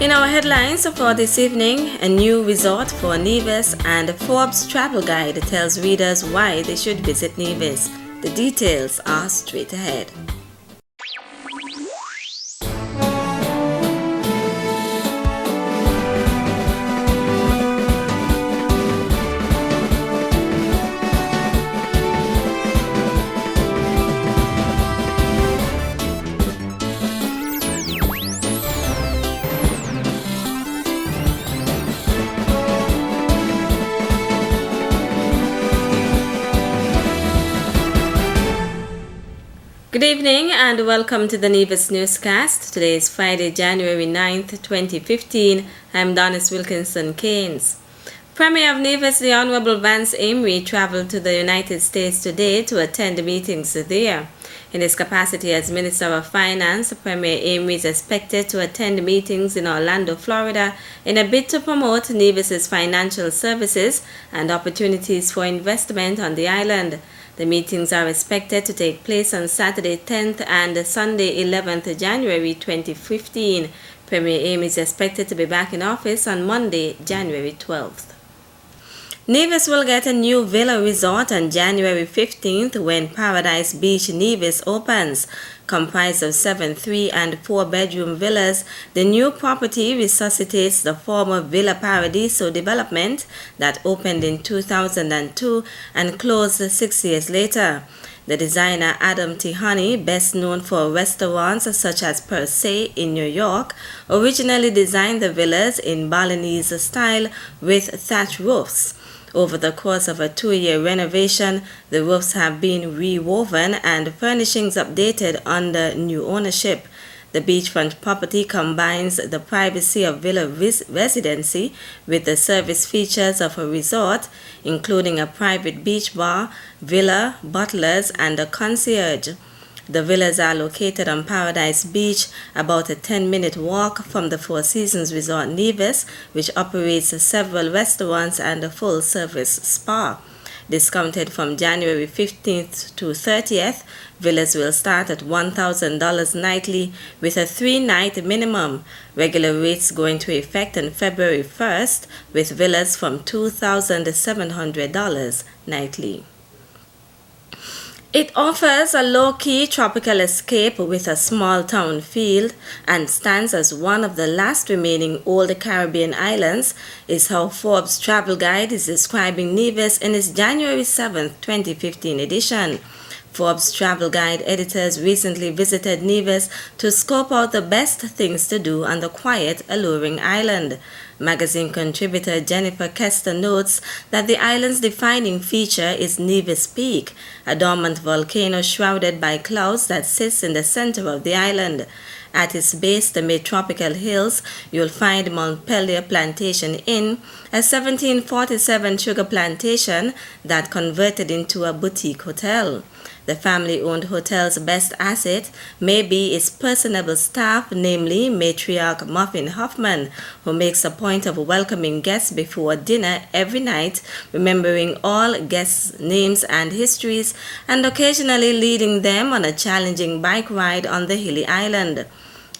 In our headlines for this evening, a new resort for Nevis and Forbes travel guide tells readers why they should visit Nevis. The details are straight ahead. Good evening and welcome to the Nevis Newscast. Today is Friday, January 9th, 2015. I'm Donis Wilkinson Keynes. Premier of Nevis, the Honorable Vance Amory, traveled to the United States today to attend meetings there. In his capacity as Minister of Finance, Premier Amory is expected to attend meetings in Orlando, Florida, in a bid to promote Nevis's financial services and opportunities for investment on the island. The meetings are expected to take place on Saturday 10th and Sunday 11th January 2015. Premier Amory is expected to be back in office on Monday, January 12th. Nevis will get a new villa resort on January 15th when Paradise Beach Nevis opens. Comprised of 7 3- and 4-bedroom villas, the new property resuscitates the former Villa Paradiso development that opened in 2002 and closed 6 years later. The designer Adam Tihani, best known for restaurants such as Per Se in New York, originally designed the villas in Balinese style with thatch roofs. Over the course of a 2-year renovation, the roofs have been rewoven and furnishings updated under new ownership. The beachfront property combines the privacy of villa residency with the service features of a resort, including a private beach bar, villa, butlers, and a concierge. The villas are located on Paradise Beach, about a 10-minute walk from the Four Seasons Resort Nevis, which operates several restaurants and a full-service spa. Discounted from January 15th to 30th, villas will start at $1,000 nightly with a 3-night minimum. Regular rates go into effect on February 1st with villas from $2,700 nightly. It offers a low-key tropical escape with a small-town feel and stands as one of the last remaining old Caribbean islands, is how Forbes Travel Guide is describing Nevis in its January 7th, 2015 edition. Forbes Travel Guide editors recently visited Nevis to scope out the best things to do on the quiet, alluring island. Magazine contributor Jennifer Kester notes that the island's defining feature is Nevis Peak, a dormant volcano shrouded by clouds that sits in the center of the island. At its base, the mid-tropical hills, you'll find Montpelier Plantation Inn, a 1747 sugar plantation that converted into a boutique hotel. The family-owned hotel's best asset may be its personable staff, namely matriarch Muffin Hoffman, who makes a point of welcoming guests before dinner every night, remembering all guests' names and histories, and occasionally leading them on a challenging bike ride on the hilly island.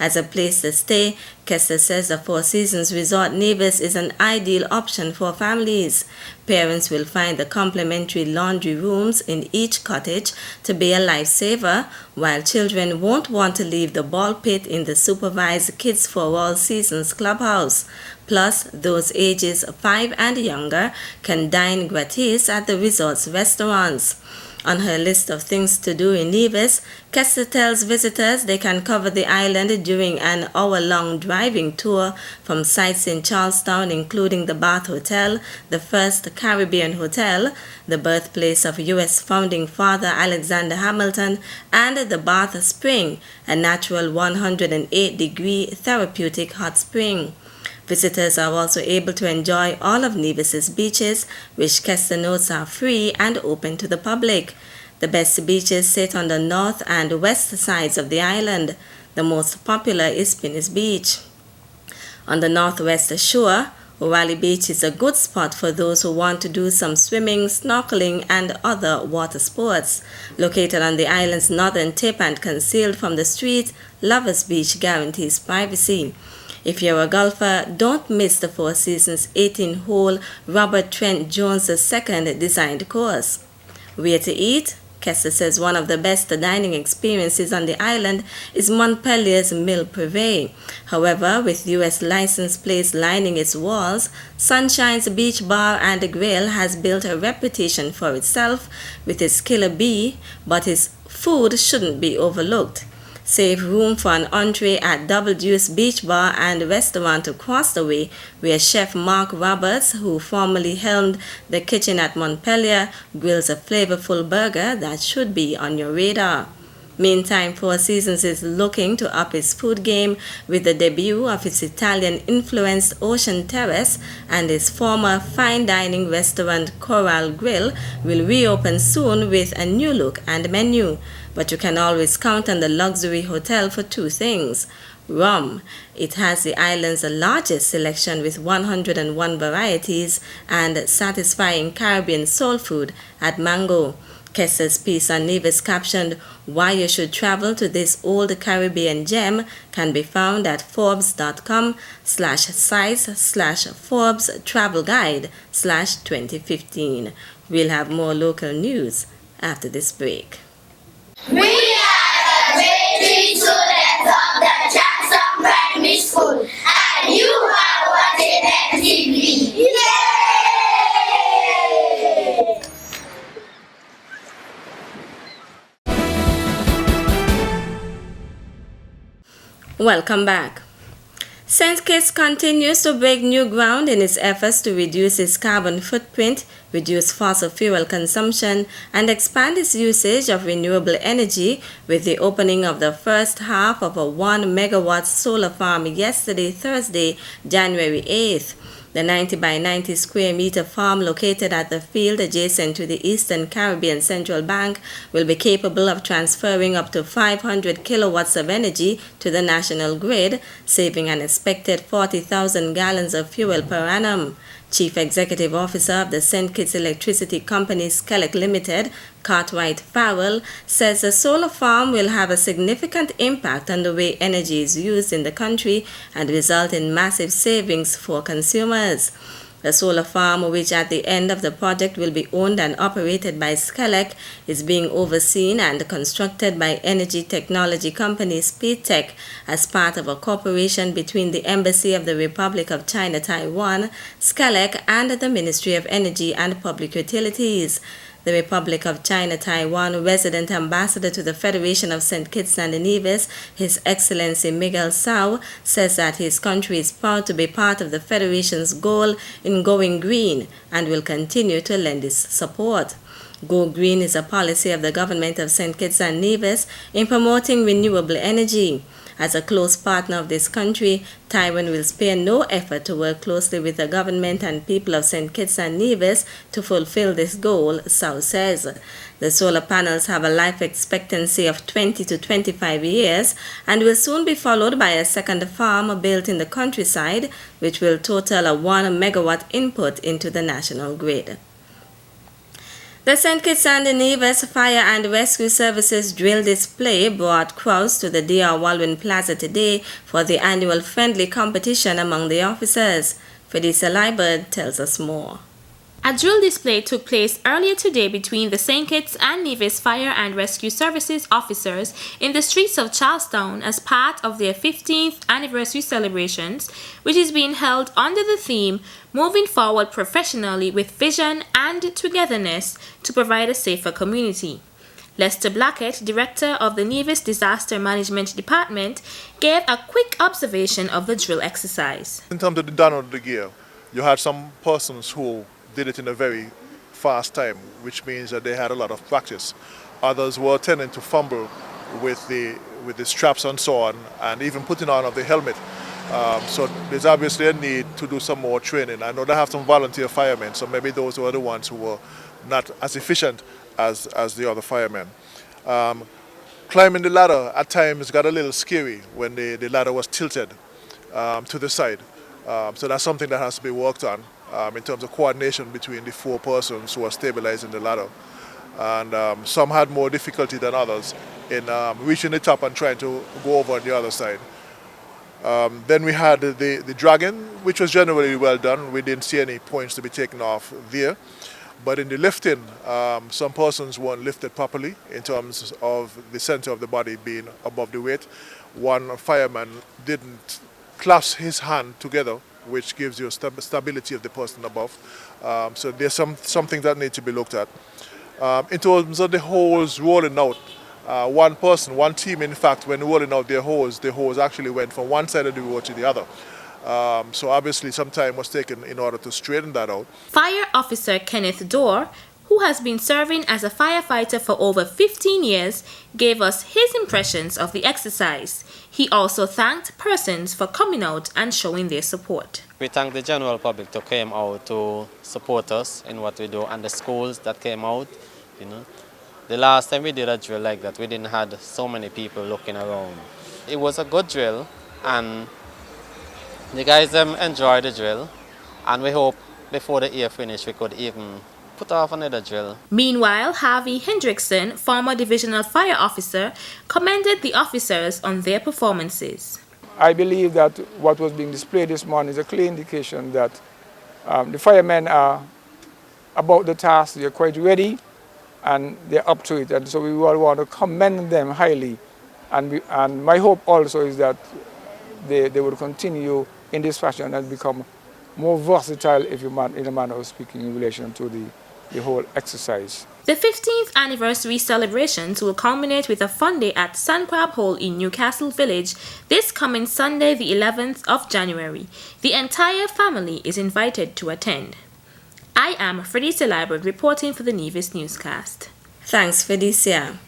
As a place to stay, Kester says the Four Seasons Resort Nevis is an ideal option for families. Parents will find the complimentary laundry rooms in each cottage to be a lifesaver, while children won't want to leave the ball pit in the supervised Kids for All Seasons clubhouse. Plus, those ages 5 and younger can dine gratis at the resort's restaurants. On her list of things to do in Nevis, Kester tells visitors they can cover the island during an hour-long driving tour from sites in Charlestown, including the Bath Hotel, the first Caribbean hotel, the birthplace of U.S. founding father Alexander Hamilton, and the Bath Spring, a natural 108-degree therapeutic hot spring. Visitors are also able to enjoy all of Nevis's beaches, which Kester notes are free and open to the public. The best beaches sit on the north and west sides of the island. The most popular is Pinnis Beach. On the northwest shore, O'Reilly Beach is a good spot for those who want to do some swimming, snorkeling, and other water sports. Located on the island's northern tip and concealed from the street, Lovers Beach guarantees privacy. If you're a golfer, don't miss the Four Seasons 18-hole Robert Trent Jones II designed course. Where to eat? Kessler says one of the best dining experiences on the island is Montpelier's Mille Privé. However, with U.S. licensed plates lining its walls, Sunshine's Beach Bar and Grill has built a reputation for itself with its killer bee, but its food shouldn't be overlooked. Save room for an entree at Double Deuce Beach Bar and Restaurant across the way, where Chef Mark Roberts, who formerly helmed the kitchen at Montpelier, grills a flavorful burger that should be on your radar. Meantime, Four Seasons is looking to up its food game with the debut of its Italian-influenced Ocean Terrace, and its former fine dining restaurant Coral Grill will reopen soon with a new look and menu. But you can always count on the luxury hotel for two things. Rum. It has the island's largest selection with 101 varieties and satisfying Caribbean soul food at Mango. Kessler's piece on Nevis captioned, "Why you should travel to this old Caribbean gem," can be found at forbes.com/sites/Forbes Travel Guide/2015. We'll have more local news after this break. We are the grade 3 students of the Jackson Primary School, and you are watching MTV. Yay! Welcome back. St. Kitts continues to break new ground in its efforts to reduce its carbon footprint, reduce fossil fuel consumption, and expand its usage of renewable energy with the opening of the first half of a 1-megawatt solar farm yesterday, Thursday, January 8th. The 90 by 90 square meter farm located at the field adjacent to the Eastern Caribbean Central Bank will be capable of transferring up to 500 kilowatts of energy to the national grid, saving an expected 40,000 gallons of fuel per annum. Chief Executive Officer of the St. Kitts Electricity Company Skelec Limited, Cartwright Farrell, says the solar farm will have a significant impact on the way energy is used in the country and result in massive savings for consumers. The solar farm, which at the end of the project will be owned and operated by Skelec, is being overseen and constructed by energy technology company Speedtech as part of a cooperation between the Embassy of the Republic of China Taiwan, Skelec, and the Ministry of Energy and Public Utilities. The Republic of China Taiwan resident ambassador to the Federation of St. Kitts and Nevis, His Excellency Miguel Sau, says that his country is proud to be part of the Federation's goal in going green and will continue to lend its support. Go Green is a policy of the government of St. Kitts and Nevis in promoting renewable energy. As a close partner of this country, Taiwan will spare no effort to work closely with the government and people of St. Kitts and Nevis to fulfill this goal, Sau says. The solar panels have a life expectancy of 20 to 25 years and will soon be followed by a second farm built in the countryside, which will total a 1-megawatt input into the national grid. The St. Kitts and Nevis Fire and Rescue Services drill display brought crowds to the D.R. Walwyn Plaza today for the annual friendly competition among the officers. Felicia Liebert tells us more. A drill display took place earlier today between the St. Kitts and Nevis Fire and Rescue Services officers in the streets of Charlestown as part of their 15th anniversary celebrations, which is being held under the theme Moving Forward Professionally with Vision and Togetherness to Provide a Safer Community. Lester Blackett, director of the Nevis Disaster Management Department, gave a quick observation of the drill exercise. In terms of the done of the gear, you had some persons who did it in a very fast time, which means that they had a lot of practice. Others were tending to fumble with the straps and so on, and even putting on of the helmet. So there's obviously a need to do some more training. I know they have some volunteer firemen, so maybe those were the ones who were not as efficient as the other firemen. Climbing the ladder at times got a little scary when the ladder was tilted to the side. So that's something that has to be worked on in terms of coordination between the four persons who are stabilizing the ladder. And some had more difficulty than others in reaching the top and trying to go over on the other side. Then we had the dragging, which was generally well done. We didn't see any points to be taken off there. But in the lifting, some persons weren't lifted properly in terms of the center of the body being above the weight. One fireman didn't clasp his hand together, which gives you stability of the person above. So there's something that needs to be looked at. In terms of the hose rolling out, one team, in fact, when rolling out the hose actually went from one side of the road to the other. So obviously some time was taken in order to straighten that out. Fire Officer Kenneth Dorr, who has been serving as a firefighter for over 15 years, gave us his impressions of the exercise. He also thanked persons for coming out and showing their support. We thank the general public to came out to support us in what we do, and the schools that came out. The last time we did a drill like that, we didn't have so many people looking around. It was a good drill, and the guys enjoyed the drill, and we hope before the year finish we could even put off another drill. Meanwhile, Harvey Hendrickson, former divisional fire officer, commended the officers on their performances. I believe that what was being displayed this morning is a clear indication that the firemen are about the task, they're quite ready, and they're up to it. And so we all want to commend them highly. And my hope also is that they will continue in this fashion and become more versatile, in a manner of speaking, in relation to the whole exercise. The 15th anniversary celebrations will culminate with a fun day at Sun Crab Hole in Newcastle Village this coming Sunday, the 11th of January. The entire family is invited to attend. I am Felicia Library reporting for the Nevis Newscast. Thanks, Felicia.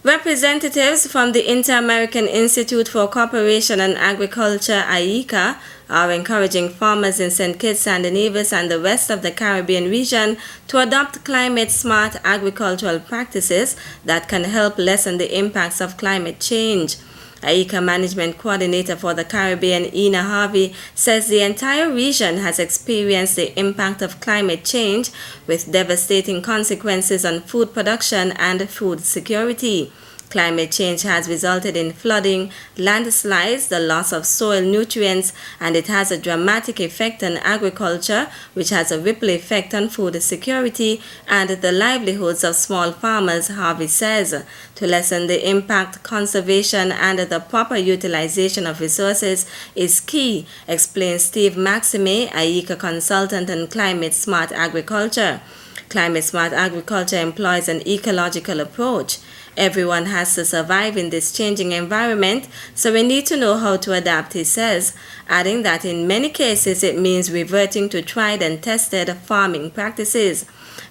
Representatives from the Inter-American Institute for Cooperation and Agriculture, IICA, are encouraging farmers in St. Kitts and Nevis and the rest of the Caribbean region to adopt climate-smart agricultural practices that can help lessen the impacts of climate change. IICA Management Coordinator for the Caribbean, Ina Harvey, says the entire region has experienced the impact of climate change with devastating consequences on food production and food security. Climate change has resulted in flooding, landslides, the loss of soil nutrients, and it has a dramatic effect on agriculture, which has a ripple effect on food security and the livelihoods of small farmers, Harvey says. To lessen the impact, conservation and the proper utilization of resources is key, explains Steve Maxime, IICA consultant on climate smart agriculture. Climate smart agriculture employs an ecological approach. Everyone has to survive in this changing environment, so we need to know how to adapt, he says, adding that in many cases it means reverting to tried and tested farming practices.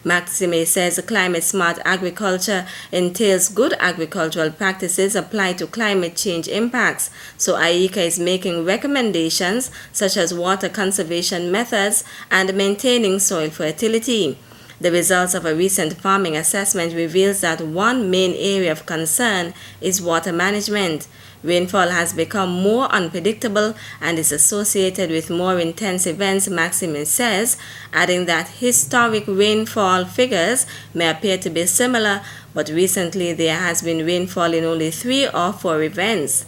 Maxime says climate-smart agriculture entails good agricultural practices applied to climate change impacts, so IICA is making recommendations such as water conservation methods and maintaining soil fertility. The results of a recent farming assessment reveals that one main area of concern is water management. Rainfall has become more unpredictable and is associated with more intense events, Maxime says, adding that historic rainfall figures may appear to be similar, but recently there has been rainfall in only 3 or 4 events.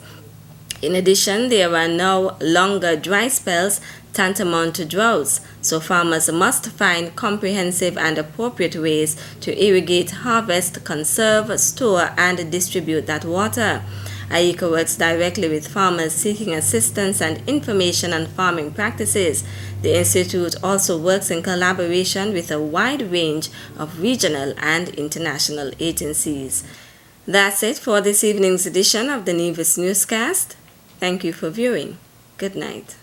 In addition, there are now longer dry spells tantamount to droughts, so farmers must find comprehensive and appropriate ways to irrigate, harvest, conserve, store, and distribute that water. IICA works directly with farmers seeking assistance and information on farming practices. The Institute also works in collaboration with a wide range of regional and international agencies. That's it for this evening's edition of the Nevis Newscast. Thank you for viewing. Good night.